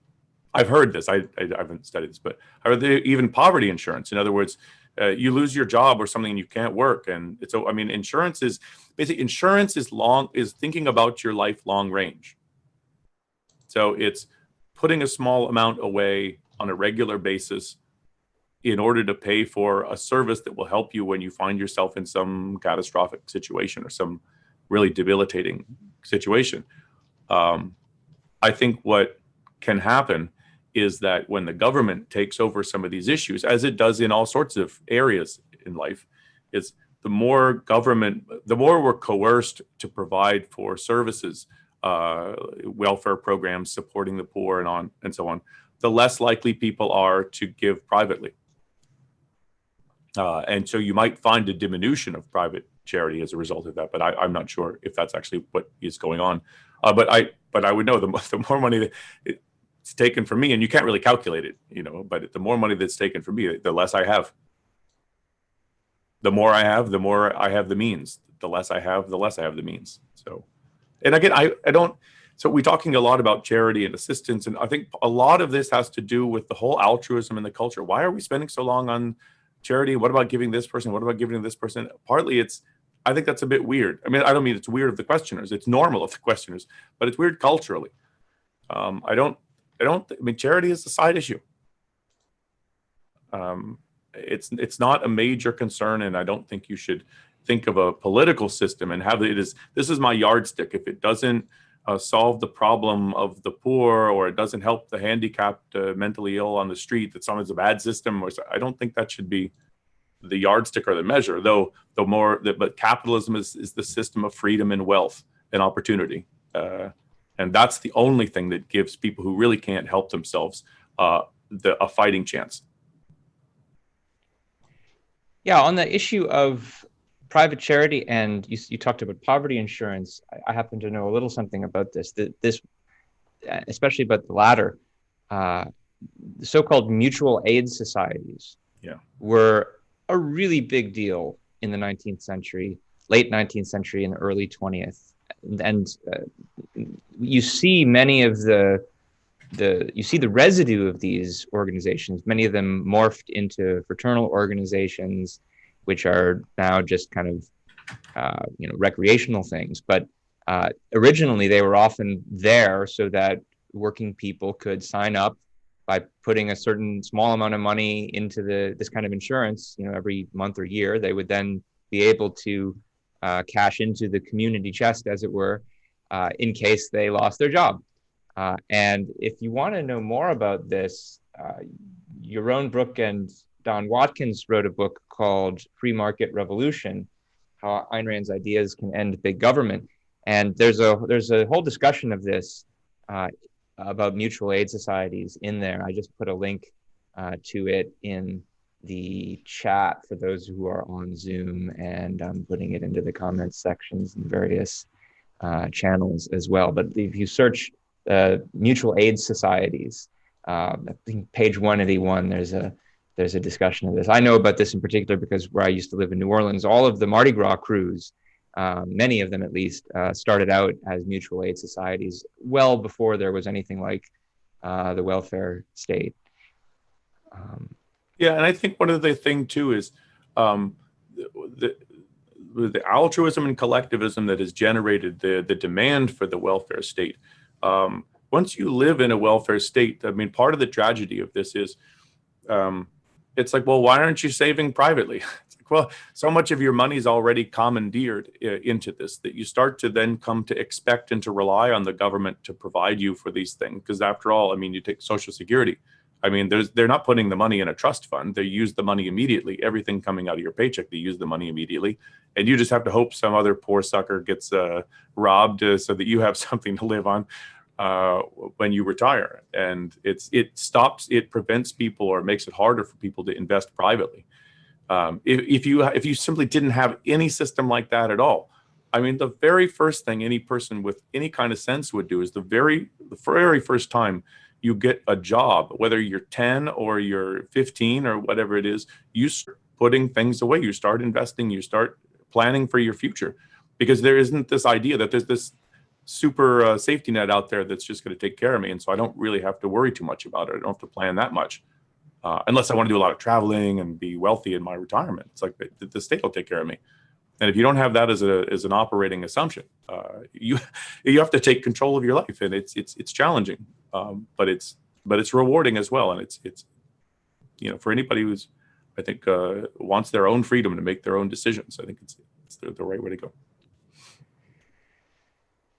I've heard this. I haven't studied this, but I heard even poverty insurance. In other words, you lose your job or something and you can't work. And so, I mean, insurance is thinking about your life long range. So it's putting a small amount away on a regular basis in order to pay for a service that will help you when you find yourself in some catastrophic situation or some really debilitating situation. I think what can happen is that when the government takes over some of these issues, as it does in all sorts of areas in life, is the more we're coerced to provide for services, welfare programs supporting the poor and so on, the less likely people are to give privately. And so you might find a diminution of private charity as a result of that, but I'm not sure if that's actually what is going on. But I would know the more money that it's taken from me, and you can't really calculate it, but the more money that's taken from me, the less I have. The more I have, the more I have the means. The less I have, the less I have the means. So, and again, I don't. So we're talking a lot about charity and assistance, and I think a lot of this has to do with the whole altruism in the culture. Why are we spending so long on charity? What about giving this person? What about giving to this person? Partly I think that's a bit weird. I mean, I don't mean it's weird of the questioners. It's normal of the questioners, but it's weird culturally. I mean, charity is a side issue. It's not a major concern, and I don't think you should think of a political system and have this is my yardstick. If it doesn't solve the problem of the poor, or it doesn't help the handicapped, mentally ill on the street, that someone's a bad system, I don't think that should be the yardstick or the measure. But capitalism is the system of freedom and wealth and opportunity, and that's the only thing that gives people who really can't help themselves a fighting chance. Yeah, on the issue of private charity, and you talked about poverty insurance, I happen to know a little something about this. This, especially about the latter, the so-called mutual aid societies, were a really big deal in the 19th century, late 19th century and early 20th. And you see many of the residue of these organizations, many of them morphed into fraternal organizations, which are now just kind of, recreational things. But originally they were often there so that working people could sign up by putting a certain small amount of money into this kind of insurance, every month or year. They would then be able to cash into the community chest, as it were, in case they lost their job. And if you want to know more about this, Yaron Brook and Don Watkins wrote a book called Free Market Revolution: How Ayn Rand's Ideas Can End Big Government. And there's a whole discussion of this about mutual aid societies in there. I just put a link to it in the chat for those who are on Zoom, and I'm putting it into the comments sections in various channels as well. But if you search mutual aid societies, I think page 181, there's a discussion of this. I know about this in particular because where I used to live in New Orleans, all of the Mardi Gras crews, many of them at least, started out as mutual aid societies well before there was anything like the welfare state. Yeah, and I think one of the thing too is the altruism and collectivism that has generated the demand for the welfare state. Once you live in a welfare state, I mean, part of the tragedy of this is it's like, well, why aren't you saving privately? It's like, well, so much of your money is already commandeered into this that you start to then come to expect and to rely on the government to provide you for these things. Because after all, I mean, you take Social Security. I mean, they're not putting the money in a trust fund. They use the money immediately. Everything coming out of your paycheck, they use the money immediately. And you just have to hope some other poor sucker gets robbed so that you have something to live on when you retire. And it prevents people, or makes it harder for people to invest privately. If you simply didn't have any system like that at all, I mean, the very first thing any person with any kind of sense would do is the very first time you get a job, whether you're 10 or you're 15 or whatever it is, you start putting things away. You start investing, you start planning for your future, because there isn't this idea that there's this super safety net out there that's just going to take care of me. And so I don't really have to worry too much about it. I don't have to plan that much, unless I want to do a lot of traveling and be wealthy in my retirement. It's like the state will take care of me. And if you don't have that as an operating assumption, you have to take control of your life, and it's challenging, but it's rewarding as well, and for anybody who's, I think, wants their own freedom to make their own decisions, I think it's the right way to go.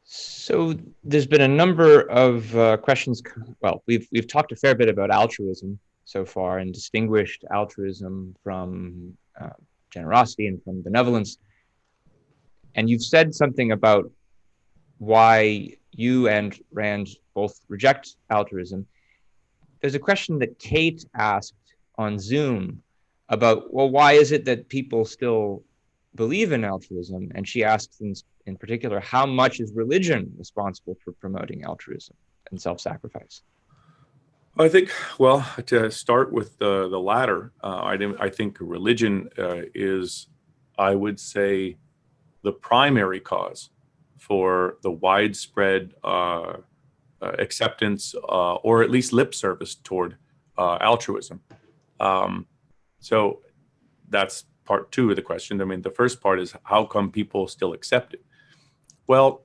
So there's been a number of questions. Well, we've talked a fair bit about altruism so far and distinguished altruism from generosity and from benevolence. And you've said something about why you and Rand both reject altruism. There's a question that Kate asked on Zoom about, well, why is it that people still believe in altruism? And she asks in particular, how much is religion responsible for promoting altruism and self-sacrifice? I think, well, to start with the latter, I think religion is, I would say, the primary cause for the widespread acceptance or at least lip service toward altruism. So that's part two of the question. I mean, the first part is, how come people still accept it? Well,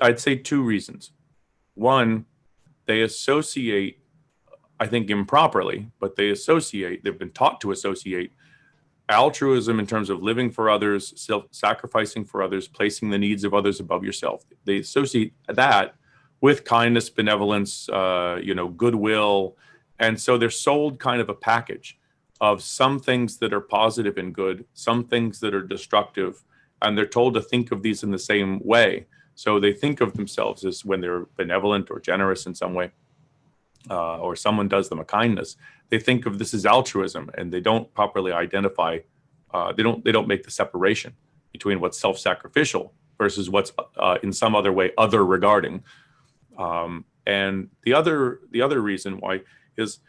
I'd say two reasons. One, they associate, I think improperly, but they've been taught to associate altruism in terms of living for others, self-sacrificing for others, placing the needs of others above yourself. They associate that with kindness, benevolence, goodwill. And so they're sold kind of a package of some things that are positive and good, some things that are destructive, and they're told to think of these in the same way. So they think of themselves as, when they're benevolent or generous in some way, or someone does them a kindness, they think of this as altruism, and they don't properly identify. They don't make the separation between what's self-sacrificial versus what's in some other way other regarding. And the other reason why is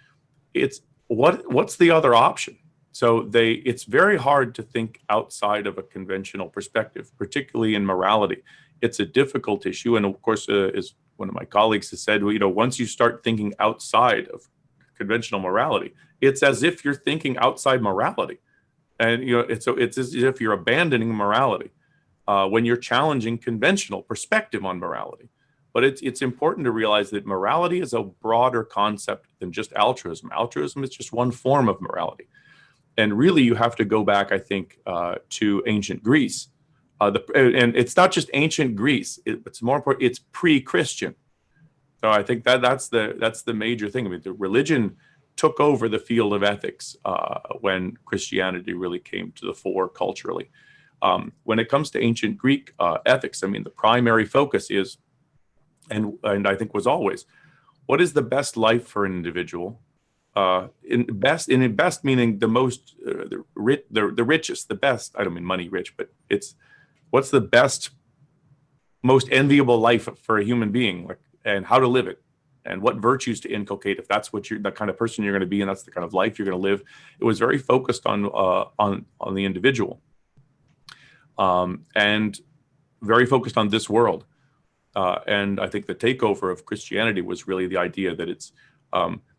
what's the other option? So it's very hard to think outside of a conventional perspective, particularly in morality. It's a difficult issue, and of course, as one of my colleagues has said, well, once you start thinking outside of conventional morality, it's as if you're thinking outside morality, and it's as if you're abandoning morality when you're challenging conventional perspective on morality. But it's important to realize that morality is a broader concept than just altruism. Altruism is just one form of morality. And really, you have to go back, I think, to ancient Greece. And it's not just ancient Greece. It's more important. It's pre-Christian. So I think that's the major thing. I mean, the religion took over the field of ethics when Christianity really came to the fore culturally. When it comes to ancient Greek ethics, I mean, the primary focus is, and I think was always, what is the best life for an individual? In best meaning the most, the richest, the best. I don't mean money rich, but it's what's the best, most enviable life for a human being, and how to live it, and what virtues to inculcate if that's what the kind of person you're going to be, and that's the kind of life you're going to live. It was very focused on the individual, and very focused on this world. And I think the takeover of Christianity was really the idea that it's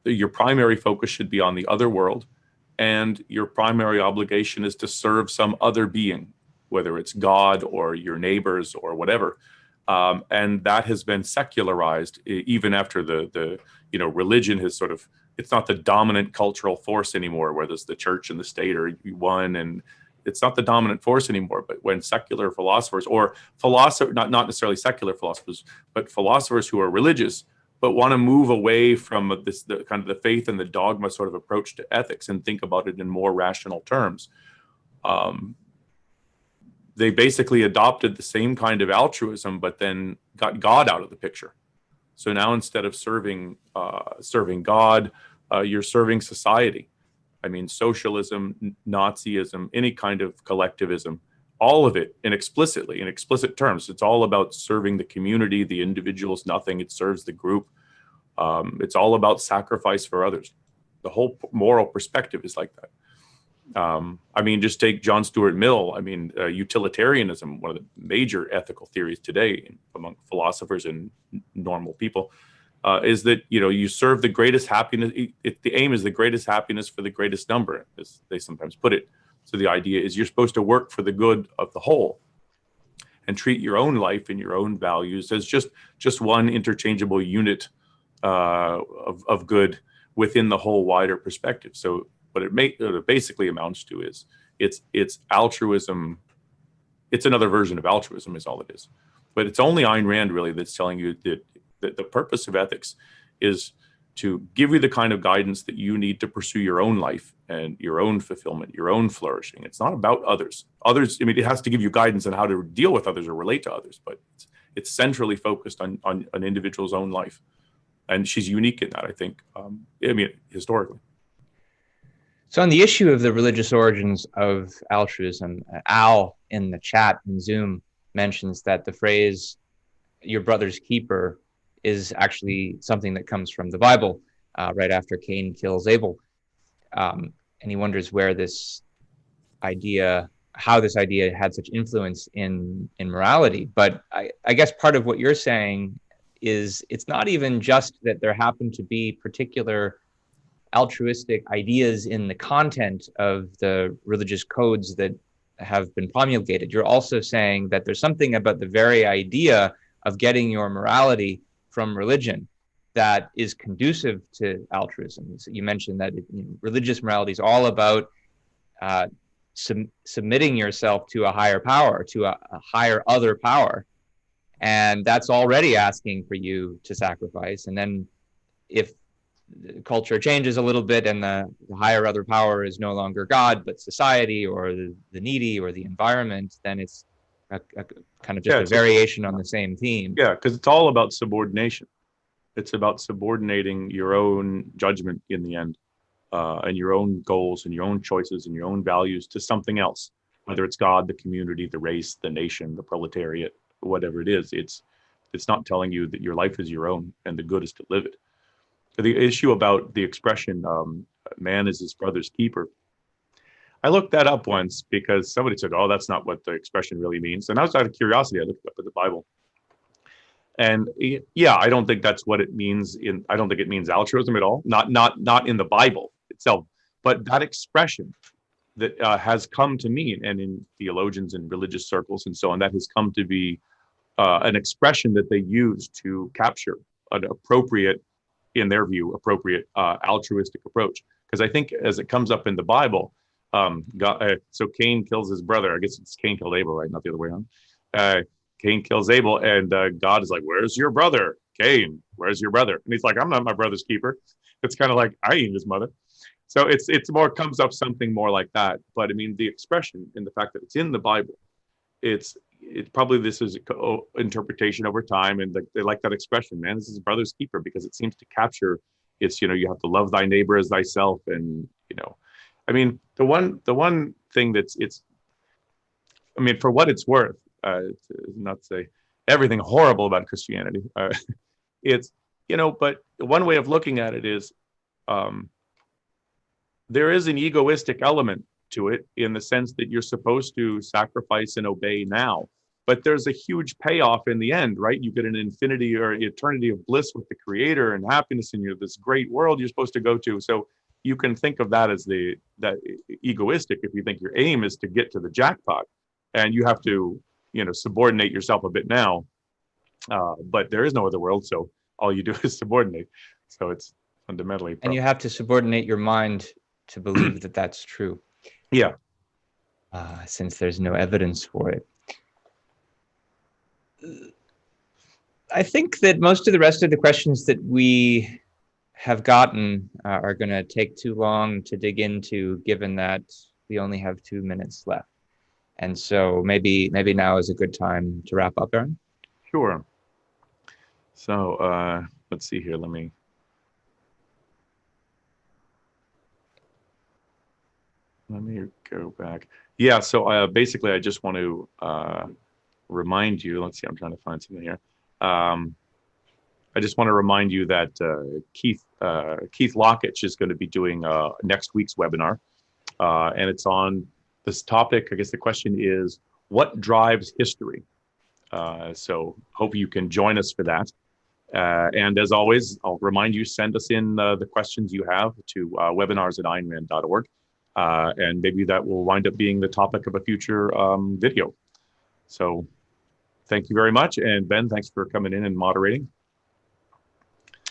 your primary focus should be on the other world, and your primary obligation is to serve some other being, whether it's God or your neighbors or whatever. And that has been secularized even after the religion has sort of, it's not the dominant cultural force anymore, where there's the church and the state are one, and it's not the dominant force anymore. But when secular philosophers, or not necessarily secular philosophers, but philosophers who are religious but want to move away from the kind of the faith and the dogma sort of approach to ethics and think about it in more rational terms, they basically adopted the same kind of altruism, but then got God out of the picture. So now, instead of serving God, you're serving society. I mean, socialism, Nazism, any kind of collectivism, all of it in explicit terms. It's all about serving the community. The individual's nothing. It serves the group. It's all about sacrifice for others. The whole moral perspective is like that. I mean, just take John Stuart Mill. I mean, utilitarianism, one of the major ethical theories today among philosophers and normal people, is that, you serve the greatest happiness. The aim is the greatest happiness for the greatest number, as they sometimes put it. So the idea is you're supposed to work for the good of the whole, and treat your own life and your own values as just one interchangeable unit of good, within the whole wider perspective. So what it basically amounts to is it's altruism. It's another version of altruism is all it is. But it's only Ayn Rand really that's telling you that the purpose of ethics is to give you the kind of guidance that you need to pursue your own life and your own fulfillment, your own flourishing. It's not about others. Others, I mean, it has to give you guidance on how to deal with others or relate to others, but it's centrally focused on an individual's own life. And she's unique in that, I think, I mean, historically. So on the issue of the religious origins of altruism, Al in the chat in Zoom mentions that the phrase, your brother's keeper, is actually something that comes from the Bible, right after Cain kills Abel. And he wonders where this idea, how this idea had such influence in morality. But I guess part of what you're saying is it's not even just that there happen to be particular altruistic ideas in the content of the religious codes that have been promulgated. You're also saying that there's something about the very idea of getting your morality from religion that is conducive to altruism. So you mentioned that religious morality is all about submitting yourself to a higher power, to a higher other power. And that's already asking for you to sacrifice. And then if the culture changes a little bit and the higher other power is no longer God, but society or the needy or the environment, then it's a kind of just a variation on the same theme. Yeah, because it's all about subordination. It's about subordinating your own judgment in the end, and your own goals and your own choices and your own values to something else, whether it's God, the community, the race, the nation, the proletariat, whatever it is. It's not telling you that your life is your own and the good is to live it. The issue about the expression, man is his brother's keeper. I looked that up once because somebody said, oh, that's not what the expression really means. And I was out of curiosity, I looked it up in the Bible. And yeah, I don't think that's what it means I don't think it means altruism at all. Not in the Bible itself, but that expression that has come to mean, and in theologians and religious circles and so on, that has come to be an expression that they use to capture an appropriate, in their view, appropriate altruistic approach. Because I think as it comes up in the Bible, so Cain kills his brother. I guess it's Cain killed Abel, right? Not the other way around. Cain kills Abel, and God is like, where's your brother? Cain, where's your brother? And he's like, I'm not my brother's keeper. It's kind of like, I ain't his mother. So it's more, comes up something more like that. But I mean, the expression and the fact that it's in the Bible, it's probably, this is interpretation over time, and they like that expression, man, this is his brother's keeper, because it seems to capture, it's, you have to love thy neighbor as thyself. And, I mean, the one thing that's, I mean, for what it's worth, not to say everything horrible about Christianity, it's, but one way of looking at it is, there is an egoistic element to it, in the sense that you're supposed to sacrifice and obey now, but there's a huge payoff in the end, right? You get an infinity or eternity of bliss with the Creator and happiness in this great world you're supposed to go to. So you can think of that as that egoistic if you think your aim is to get to the jackpot, and you have to subordinate yourself a bit now, but there is no other world, so all you do is subordinate. So it's fundamentally and you have to subordinate your mind to believe that that's true. Yeah. Since there's no evidence for it. I think that most of the rest of the questions that we have gotten are going to take too long to dig into, given that we only have 2 minutes left. And so maybe now is a good time to wrap up, Aaron. Sure. So let's see here. Let me go back. Yeah, so basically I just want to remind you, let's see, I'm trying to find something here. I just want to remind you that Keith Lockitch is going to be doing next week's webinar, and it's on this topic. I guess the question is, what drives history? So hope you can join us for that. And as always, I'll remind you, send us in the questions you have to webinars@aynrand.org. And maybe that will wind up being the topic of a future video. So thank you very much. And Ben, thanks for coming in and moderating.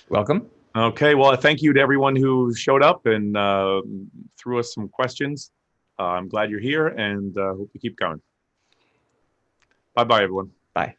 Welcome. Okay, well, thank you to everyone who showed up and threw us some questions. I'm glad you're here, and hope you keep going. Bye-bye, everyone. Bye.